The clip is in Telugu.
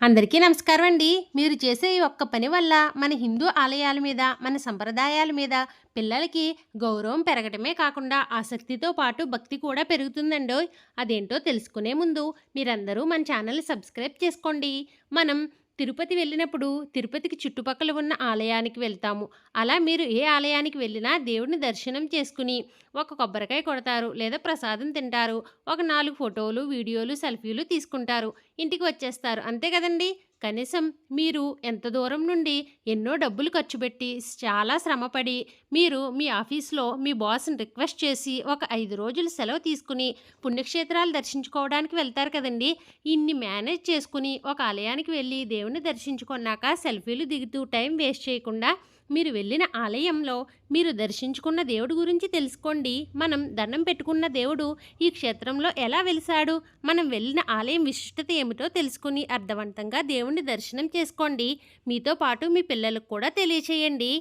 అందరికీ నమస్కారం అండి. మీరు చేసే ఈ ఒక్క పని వల్ల మన హిందూ ఆలయాల మీద, మన సంప్రదాయాల మీద పిల్లలకి గౌరవం పెరగటమే కాకుండా ఆసక్తితో పాటు భక్తి కూడా పెరుగుతుందండోయ్. అదేంటో తెలుసుకునే ముందు మీరందరూ మన ఛానల్‌ని సబ్స్క్రైబ్ చేసుకోండి. మనం తిరుపతి వెళ్ళినప్పుడు తిరుపతికి చుట్టుపక్కల ఉన్న ఆలయానికి వెళ్తాము. అలా మీరు ఏ ఆలయానికి వెళ్ళినా దేవుడిని దర్శనం చేసుకుని ఒక కొబ్బరికాయ కొడతారు లేదా ప్రసాదం తింటారు. ఒక 4 ఫోటోలు, వీడియోలు, సెల్ఫీలు తీసుకుంటారు. ఇంటికి వచ్చేస్తారు. అంతే కదండీ! కనీసం మీరు ఎంత దూరం నుండి ఎన్నో డబ్బులు ఖర్చు పెట్టి, చాలా శ్రమపడి, మీరు మీ ఆఫీస్‌లో మీ బాస్‌ని రిక్వెస్ట్ చేసి ఒక 5 రోజులు సెలవు తీసుకుని పుణ్యక్షేత్రాలు దర్శించుకోవడానికి వెళ్తారు కదండీ! ఇన్ని మేనేజ్ చేసుకుని ఒక ఆలయానికి వెళ్ళి దేవుడిని దర్శించుకున్నాక సెల్ఫీలు దిగుతూ టైం వేస్ట్ చేయకుండా మీరు వెళ్ళిన ఆలయంలో మీరు దర్శించుకున్న దేవుడి గురించి తెలుసుకోండి. మనం దండం పెట్టుకున్న దేవుడు ఈ క్షేత్రంలో ఎలా వెలిసాడు, మనం వెళ్ళిన ఆలయం విశిష్టత ఏమిటో తెలుసుకుని అర్థవంతంగా దేవుణ్ణి దర్శనం చేసుకోండి. మీతో పాటు మీ పిల్లలకు కూడా తెలియచేయండి.